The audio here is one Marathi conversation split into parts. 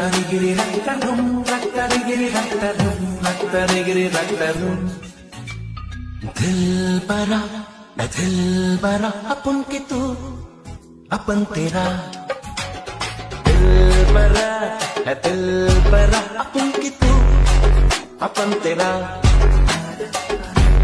रक्तरिगिरि रक्तधुम रक्तरिगिरि रक्तधुम रक्तरिगिरि रक्तधुम दिलबरा अपन की तू अपन तेरा दिलबरा अपन की तू अपन तेरा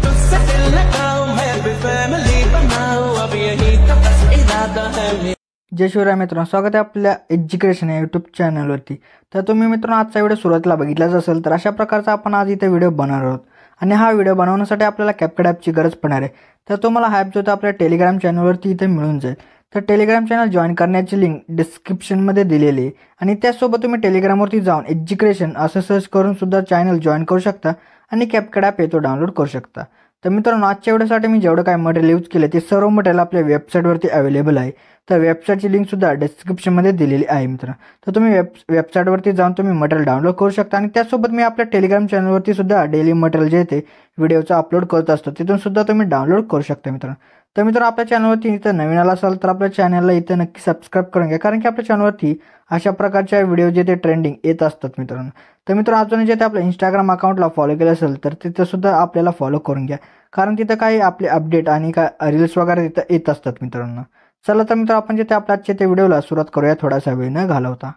तुझसे दिल लगाओ मैं भी फैमिली बनाऊं अब यही तो बस इरादा है। जय शिवराय मित्रांनो, स्वागत आहे आपल्या एज्युकेशन या यूट्यूब चॅनलवरती। तर तुम्ही मित्रांनो आजचा व्हिडिओ सुरुवातीला बघितलाच असेल, तर अशा प्रकारचा आपण आज इथे व्हिडिओ बनवणार आहोत आणि हा व्हिडिओ बनवण्यासाठी आपल्याला CapCut ॲपची गरज पडणार आहे। तर तुम्हाला हा ॲप जो आपल्या टेलिग्राम चॅनलवरती इथे मिळून जाईल। तर टेलिग्राम चॅनल जॉइन करण्याची लिंक डिस्क्रिप्शनमध्ये दिलेली आहे आणि त्यासोबत तुम्ही टेलिग्रामवरती जाऊन एज्युकेशन असं सर्च करून सुद्धा चॅनल जॉइन करू शकता आणि CapCut ॲप येतो डाउनलोड करू शकता। तर मित्रांनो आजच्या व्हिडिओसाठी मी जेवढं काय मटेरियल यूज केलं ते सर्व मटेरियल आपल्या वेबसाईटवरती अवेलेबल आहे। तर वेबसाईटची लिंक सुद्धा डिस्क्रिप्शनमध्ये दिलेली आहे मित्रांनो। तर तुम्ही वेबसाईटवरती जाऊन तुम्ही मटेरियल डाउनलोड करू शकता आणि त्यासोबत मी आपल्या टेलिग्राम चॅनलवरती सुद्धा डेली मटेरियल जे ते व्हिडिओचं अपलोड करत असतो, तिथून सुद्धा तुम्ही डाउनलोड करू शकता मित्रांनो। तर मित्रांनो आपल्या चॅनलवरती इथं नवीन आला असाल तर आपल्या चॅनलला इथं नक्की सबस्क्राईब करून घ्या, कारण की आपल्या चॅनलवरती अशा प्रकारच्या व्हिडिओ जे ते ट्रेंडिंग येत असतात मित्रांनो। तर मित्रांनो अजून जे ते आपल्या इंस्टाग्राम अकाउंटला फॉलो केलं असेल तर तिथं सुद्धा आपल्याला फॉलो करून घ्या, कारण तिथं काही आपले अपडेट आणि काय रील्स वगैरे तिथं येत असतात मित्रांनो। चला तर मित्रांनो आपण जे ते आपल्या आजच्या त्या व्हिडिओला सुरुवात करूया थोडासा वेळ न घालवता।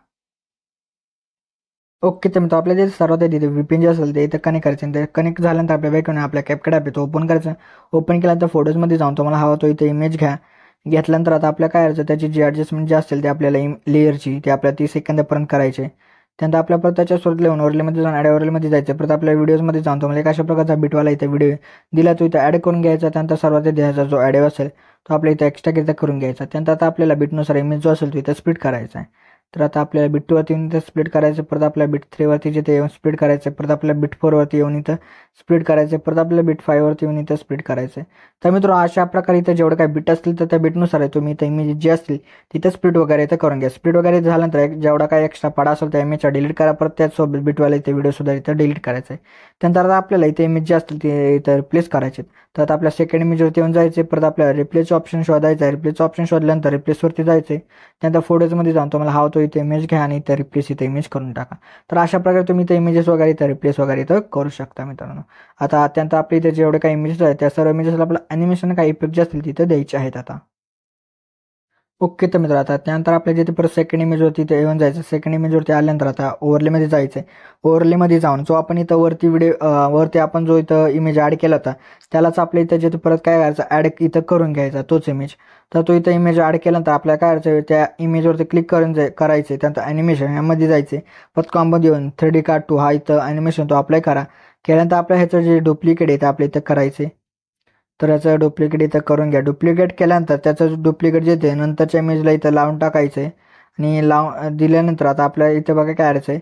ओके, तर मित्रांनो आपल्या जे सर्वात तिथे VPN जे असेल ते इथं कनेक्ट करायचं। ते कनेक्ट झाल्यानंतर आपल्या बॅकग्राऊंड आपल्या CapCut ॲप येतो ओपन करायचं। ओपन केल्यानंतर फोटोजमध्ये जाऊन तुम्हाला हवा तो इथे इमेज घ्या। घेतल्यानंतर आता आपल्या काय करायचं, त्याची जी ॲडजस्टमेंट जे असेल ते आपल्याला लेअरची ते आपल्याला 30 सेकंदापर्यंत करायचे। त्यानंतर आपल्या परत त्याच्या सोबत लिहून ओरलीमध्ये जाऊन ॲड ओरलीमध्ये जायचं। परत आपल्या व्हिडिओजमध्ये जाऊन तुम्हाला एक अशा प्रकारचा बिटवाला इथे व्हिडिओ दिला तो इथं ॲड करून घ्यायचा। त्यानंतर सर्वात द्यायचा जो ॲड असेल तो आपल्या इथं एक्स्ट्रा करून घ्यायचा। त्यानंतर आता आपल्याला बिटनुसार इमेज जो असेल तो इथं स्प्लिट करायचा आहे। तर आता आपल्याला बिट 2 वरती येऊन इथं स्प्लिट करायचं, परत आपल्या बिट 3 वरती जिथे येऊन स्प्लिट करायचं, परत आपल्या बिट 4 वरती येऊन इथं स्प्लिट करायचं, परत आपल्या बिट 5 वरती येऊन इथं स्प्लिट करायचं। तर मित्रांनो अशा प्रकारे इथं जेवढं काय बिट असतील तर त्या बिटनुसार तुम्ही इथं इमेज जे असतील तिथं स्प्लिट वगैरे इथं करून घ्या। स्प्लिट वगैरे झाल्यानंतर जेवढा काय एक्स्ट्रा पाडा असेल त्या इमेजचा डिलीट करा, परत त्याचसोबत बिटवाला इथे व्हिडिओ सुद्धा इथं डिलीट करायचं आहे। त्यानंतर आता आपल्याला इथे इमेज जे असतील ते इथं रिप्लेस करायचे। तर आता आपल्या सेकंड इमेजवरती येऊन जायचे, परत आपल्याला रिप्लेस ऑप्शन शोधायचा आहे। रिप्लेस ऑप्शन शोधल्यानंतर रिप्लेसवरती जायचे। त्यानंतर फोटोजमध्ये जाऊन तुम्हाला हवा तो इथे इमेज घ्या आणि इथं रिप्लेस इथं इमेज करून टाका। तर अशा प्रकारे तुम्ही इथं इमेजेस वगैरे इथं रिप्लेस वगैरे इथं करू शकता मित्रांनो। आता त्यानंतर आपल्या इथे जेवढे काही इमेजेस आहेत त्या सर्व इमेजेसला आपलं ॲनिमेशन काही इफेक्ट जे असतील तिथे द्यायचे आहेत आता। ओके, तर मित्र आता त्यानंतर आपल्या जिथे परत सेकंड इमेजवरती इथे येऊन जायचं। सेकंड इमेजवरती आल्यानंतर आता ओव्हरलेमध्ये जायचं आहे। ओव्हरलेमध्ये जाऊन जो आपण इथं वरती वरती आपण जो इथं इमेज ॲड केला होता त्यालाच आपल्या इथं जिथे परत काय करायचं ॲड इथं करून घ्यायचा तोच इमेज। तर तो इथं इमेज ॲड केल्यानंतर आपल्याला काय करायचं त्या इमेजवरती क्लिक करून करायचे। त्यानंतर ॲनिमेशन यामध्ये जायचे, परत कॉम्बोमध्ये येऊन 3D कार्ड 2 हा इथं ॲनिमेशन तो अप्लाय करा। केल्यानंतर आपल्या ह्याचं जे डुप्लिकेट आहे ते आपल्या इथं करायचे। तर याचं डुप्लिकेट इथं करून घ्या। डुप्लिकेट केल्यानंतर त्याचं डुप्लिकेट जे ते नंतरच्या इमेजला इथं लावून टाकायचं आहे आणि दिल्यानंतर आता आपल्या इथं बघा काय करायचं आहे,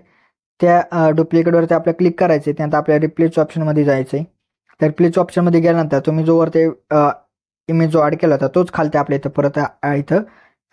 त्या डुप्लिकेटवरती आपल्याला क्लिक करायचं आहे। त्यानंतर आपल्या रिप्लेस ऑप्शनमध्ये जायचं आहे। तर रिप्लेस ऑप्शनमध्ये गेल्यानंतर तुम्ही जो वरती इमेज जो ॲड केला होता तोच खालते आपल्या इथं परत इथं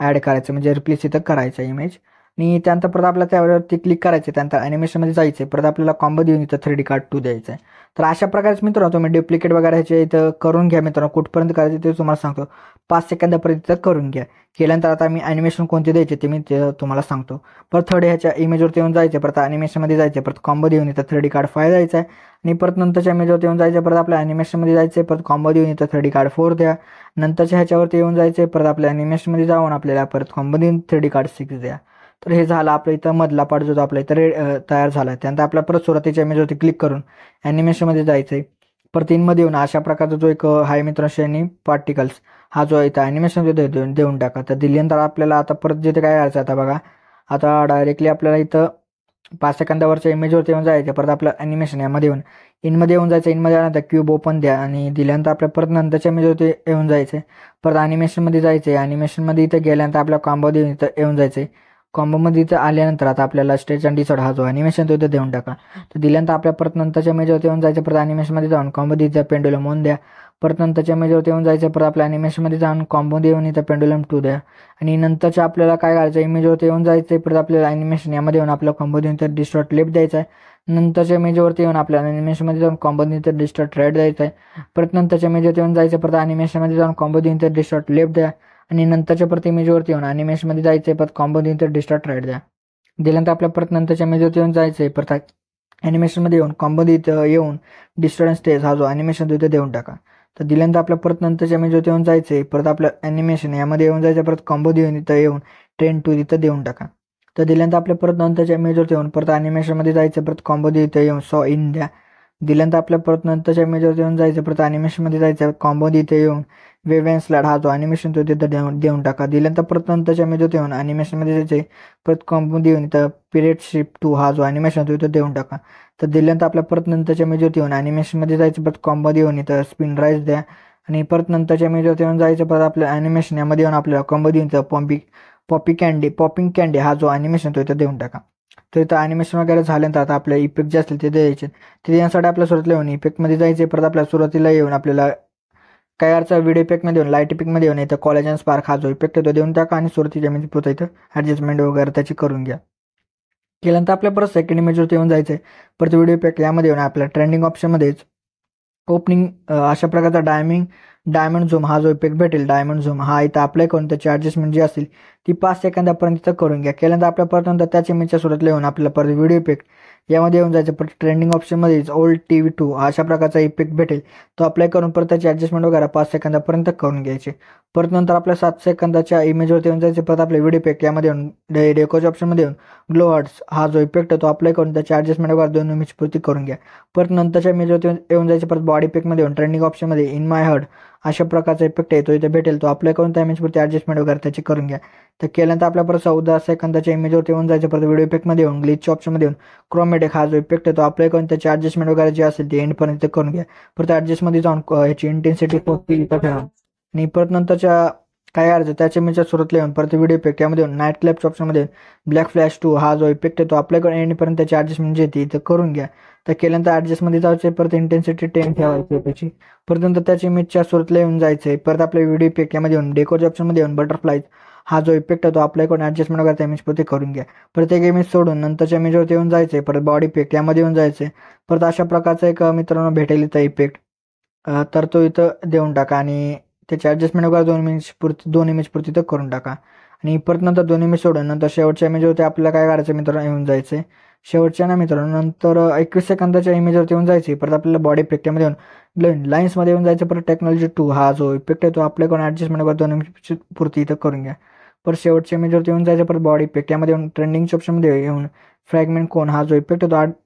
ॲड करायचं, म्हणजे रिप्लेस इथं करायचं इमेज। आणि त्यानंतर परत आपल्याला त्यावरती क्लिक करायचं, त्यानंतर ॲनिमेशनमध्ये जायचं, परत आपल्याला कॉम्बो देऊन इथं 3D कार्ड 2 द्यायचं आहे। तर अशा प्रकारेच मित्रांनो तुम्ही डुप्लिकेट वगैरे ह्याचे इथं करून घ्या मित्रांनो। कुठपर्यंत करायचं ते तुम्हाला सांगतो, 5 सेकंदापर्यंत इथं करून घ्या। केल्यानंतर आता मी ॲनिमेशन कोणते द्यायचे ते मी तुम्हाला सांगतो। परत थर्ड ह्याच्या इमेजवरती येऊन जायचे, परत ॲनिमेशनमध्ये जायचे, परत कॉम्बो देऊन इथं 3D कार्ड 5 द्यायचं आहे आणि परत नंतरच्या इमेजवरती येऊन जायचं, परत आपल्या ॲनिमेशनमध्ये जायचे, परत कॉम्बो देऊन इथं 3D कार्ड 4 द्या। नंतरच्या ह्याच्यावरती येऊन जायचे, परत आपल्या ॲनिमेशनमध्ये जाऊन आपल्याला परत कॉम्बो देऊन 3D कार्ड 6 द्या। तर हे झालं आपल्या इथं मधला पार्ट जो आपल्या इथं तयार झाला आहे। त्यानंतर आपल्या परत सुरुवातीच्या इमेजवरती क्लिक करून ॲनिमेशनमध्ये जायचं आहे, परत इनमध्ये येऊन अशा प्रकारचा जो एक हाय मित्रांनो शायनिंग पार्टिकल्स हा जो इथं ॲनिमेशनमध्ये देऊन टाका। तर दिल्यानंतर आपल्याला आता परत जिथे काय करायचं आता बघा, आता डायरेक्टली आपल्याला इथं 5 सेकंदावरच्या इमेजवरती येऊन जायचं, परत आपलं ॲनिमेशन यामध्ये येऊन इनमध्ये येऊन जायचं। इनमध्ये आल्यानंतर क्यूब ओपन द्या आणि दिल्यानंतर आपल्या परत नंतरच्या इमेजवरती येऊन जायचं, परत ॲनिमेशनमध्ये जायचं। ॲनिमेशनमध्ये इथं गेल्यानंतर आपल्या कॉम्बो देऊन इथं येऊन जायचं। कॉम्बोमध्ये इथं आल्यानंतर आता आपल्याला स्टेज अँड डिसॉर्ड हा जो ॲनिमेशन तो इथं देऊन टाका। तर दिल्यानंतर आपल्या परत नंतरच्या इमेजवरती येऊन जायचं, परत ॲनिमेशनमध्ये जाऊन कॉम्बो इथं पेंडुलम 1 द्या। परत नंतरच्या इमेजवरती येऊन जायचं, परत आपल्या ॲनिमेशनमध्ये जाऊन कॉम्बो देऊन इथं पेंडुलम 2 द्या आणि नंतरच्या आपल्याला काय करायचं इमेजवरती येऊन जायचं, परत आपल्याला ॲनिमेशन यामध्ये येऊन आपलं कॉम्बो देऊन इथं डिस्टॉर्ट लेफ्ट द्यायचा आहे। नंतरच्या इमेजवरती येऊन आपल्या ॲनिमेशनमध्ये जाऊन कॉम्बो देऊन इथं डिस्टॉर्ट राईट द्यायचा आहे। परत नंतरच्या इमेजवरती येऊन जायचं, परत ॲनिमेशनमध्ये जाऊन कॉम्बो देऊन इथं डिस्टॉर्ट लेफ्ट द्या आणि नंतरच्या परत इमेजवरती येऊन ॲनिमेशनमध्ये जायचं, परत कॉम्बो देऊन इथं डिस्टॉर्ट राईट द्या। दिल्यानंतर आपल्या परत नंतरच्या इमेजवरती येऊन जायचं आहे. परत ॲनिमेशनमध्ये येऊन कॉम्बो इथं येऊन डिस्टर्बन्स स्टेज हा जो ॲनिमेशन तो इथं देऊन टाका. तर दिल्यानंतर आपल्या परत नंतरच्या इमेजवरती येऊन जायचं आहे. परत आपलं ॲनिमेशन यामध्ये येऊन जायचं, परत कॉम्बो देऊन इथं येऊन ट्रेन टू इथं देऊन टाका. तर दिल्यानंतर आपल्या परत नंतरच्या इमेजवरती येऊन परत ॲनिमेशनमध्ये जायचं, परत कॉम्बो इथं येऊन सॉ इन द्या. दिल्यानंतर आपल्या परत नंतरच्या इमेजवरती येऊन जायचं, परत ॲनिमेशनमध्ये जायचं, कॉम्बो इथे येऊन वेव अँड स्लाइड हा जो ॲनिमेशन तो तिथं देऊन टाका. दिल्यानंतर परत नंतरच्या इमेजवरती येऊन ॲनिमेशनमध्ये जायचं, परत कॉम्बो देऊन इथं पिरियड शिफ्ट टू हा जो ॲनिमेशन तो इथं देऊन टाका. तर दिल्यानंतर आपल्या परत नंतरच्या इमेजवरती येऊन ॲनिमेशनमध्ये जायचं, परत कॉम्बो देऊन इथं स्पिन राईज द्या. आणि परत नंतरच्या इमेजवरती येऊन जायचं, परत आपलं ॲनिमेशन यामध्ये येऊन आपल्याला कॉम्बो देऊन इथं पॉपिंग कॅन्डी हा जो ॲनिमेशन तो इथं देऊन टाका. तर इथं ॲनिमेशन वगैरे झाल्यानंतर आता आपले इफेक्ट जे असतील ते द्यायचे. ते देण्यासाठी आपल्या सुरुवातीला येऊन इफेक्टमध्ये जायचे. परत आपल्या सुरुवातीला येऊन आपल्याला काय अर्थ व्हिडिओ इफेक्टमध्ये येऊन लाईट इफेक्टमध्ये येऊन इथं कॉलेज अँड स्पार्क हा जो इफेक्ट आहे तो देऊन टाका. आणि सुरुवातीच्या इमेज पुरतं इथं ॲडजस्टमेंट वगैरे त्याची करून घ्या. केल्यानंतर आपल्या परत सेकंड इमेजवरती येऊन जायचं आहे. परत व्हिडिओ इफेक्ट यामध्ये येऊन आपल्या ट्रेंडिंग ऑप्शनमध्येच ओपनिंग अशा प्रकारचा डायमंड झूम हा जो इफेक्ट भेटेल, डायमंड झूम हा इथं अप्लाय करून त्याची ॲडजस्टमेंट जी असेल ती 5 सेकंदापर्यंत इथं करून घ्या. केल्यानंतर आपल्या परत नंतर त्याच इमेजच्या सुरुवातीला येऊन आपल्याला परत व्हिडिओ इफेक्ट यामध्ये येऊन जायचं, परत ट्रेंडिंग ऑप्शनमध्येच ओल्ड TV 2 अशा प्रकारचा इफेक्ट भेटेल तो अप्लाय करून परत त्याची ॲडजस्टमेंट वगैरे 5 सेकंदापर्यंत करून घ्यायचे. परत नंतर आपल्या 7 सेकंदाच्या इमेजवरती येऊन जायचे, परत आपल्या व्हिडिओ इफेक्ट यामध्ये येऊन डेकोच्या ऑप्शनमध्ये येऊन ग्लो हार्ट्स हा जो इफेक्ट आहे तो अप्लाय करून त्याची ॲडजस्टमेंट वगैरे 2 इमेज पुरती करून घ्या. परत नंतरच्या इमेजवरती येऊन जायचे, परत बॉडी इफेक्टमध्ये येऊन ट्रेंडिंग ऑप्शनमध्ये इन माय हर्ट अशा प्रकारचा इफेक्ट आहे तो इथे भेटेल तो अप्लाय करून त्या इमेजवरती ॲडजस्टमेंट वगैरे त्याची करून घ्या. तर केल्यानंतर आपल्या परत 14 सेकंदाच्या इमेजवरती येऊन जायचं, परत व्हिडिओ इफेक्टमध्ये येऊन ग्लिचच्या ऑप्शनमध्ये येऊन क्रोमॅटिक हा जो इफेक्ट आहे तो अप्लाय करून त्याची ॲडजस्टमेंट वगैरे जे असेल ते एंडपर्यंत करून घ्या. परत ॲडजस्टमध्ये जाऊन ह्याची इंटेन्सिटी इथं ठेवा. आणि परत नंतरच्या काय अर्ज त्याच्या इमेजच्या सुरुवातीला येऊन परत व्हिडिओ इफेक्ट यामध्ये येऊन नाईट क्लॅपच्या ऑप्शनमध्ये ब्लॅक फ्लॅश 2 हा जो इफेक्ट आहे तो अप्लाय करून एंडपर्यंत त्याची ॲडजस्टमेंट जी आहे ती करून घ्या. तर केल्यानंतर ॲडजस्टमध्ये जायचं, परत इंटेन्सिटी 10 ठेवायची त्याची. परत नंतर त्याच्या इमेजच्या सुरुवातीला येऊन जायचं आहे, परत आपल्या व्हिडिओ इफेक्ट यामध्ये येऊन डेकोच्या ऑप्शनमध्ये येऊन बटरफ्लाईज हा जो इफेक्ट आहे तो अप्लाय करून ॲडजस्टमेंट वगैरे त्या इमेजवरती करून घ्या. परत एक इमेज सोडून नंतरच्या इमेजवरती येऊन जायचं आहे, परत बॉडी इफेक्ट यामध्ये येऊन जायचं आहे. परत अशा प्रकारचा एक मित्रांनो भेटेल इथं इफेक्ट, तर तो इथं देऊन टाका. आणि त्याची ॲडजस्टमेंट वगैरे 2 इमेज पुरती तर करून टाका. आणि परत नंतर 2 इमेज सोडून नंतर शेवटच्या इमेजवरती आपल्याला काय करायचं मित्रांनो येऊन जायचं आहे. शेवटच्या ना मित्रांनो नंतर 21 सेकंदाच्या इमेजवरती येऊन जायचे, परत आपल्याला बॉडी इफेक्ट यामध्ये येऊन लाईन्समध्ये येऊन जायचं, परत टेक्नॉलॉजी 2 हा जो इफेक्ट आहे तो अप्लाय करून ॲडजस्टमेंट वगैरे 2 इमेज पुरती इथं करून घ्या. परत शेवटच्या इमेजवरती येऊन जायचं, परत बॉडी इफेक्ट यामध्ये येऊन ट्रेंडिंगच्या ऑप्शनमध्ये येऊन फ्रॅगमेंट कोन हा जो इफेक्ट आहे तो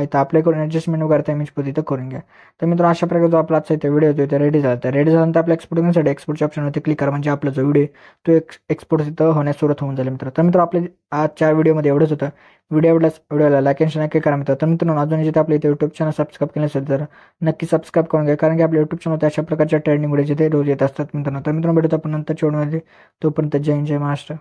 इथं अप्लाय करून ॲडजस्टमेंट वगैरे त्या इमेज पुरती इथं करून घ्या. तर मित्रांनो अशा प्रकारे जो आपला आजचा इथे व्हिडिओ होतो इथे रेडी झाला. तर रेडी झाल्यानंतर आपल्या एक्सपोर्ट करण्यासाठी एक्सपोर्टच्या ऑप्शनवरती क्लिक करा, म्हणजे आपला जो व्हिडिओ तो एक्सपोर्ट तिथं होण्यास सुरुवात होऊन जाईल मित्र. तर मित्र आपल्या आजच्या व्हिडिओमध्ये एवढंच होतं. व्हिडिओला लाईक आणि शेअर नक्की करा मित्र. तर मित्रांनो अजून जिथे आपल्या इथे यूट्यूब चॅनल सबस्क्राईब केलं असेल तर नक्की सबस्क्राईब करून घ्या, कारण की आपल्या यूट्यूब चॅनल अशा प्रकारच्या ट्रेंडिंग व्हिडिओ जिथे रोज येत असतात मित्रांनो. तर मित्रांनो भेटत आपण नंतरच्या व्हिडिओमध्ये, तोपर्यंत जय हिंद जय महाराष्ट्र.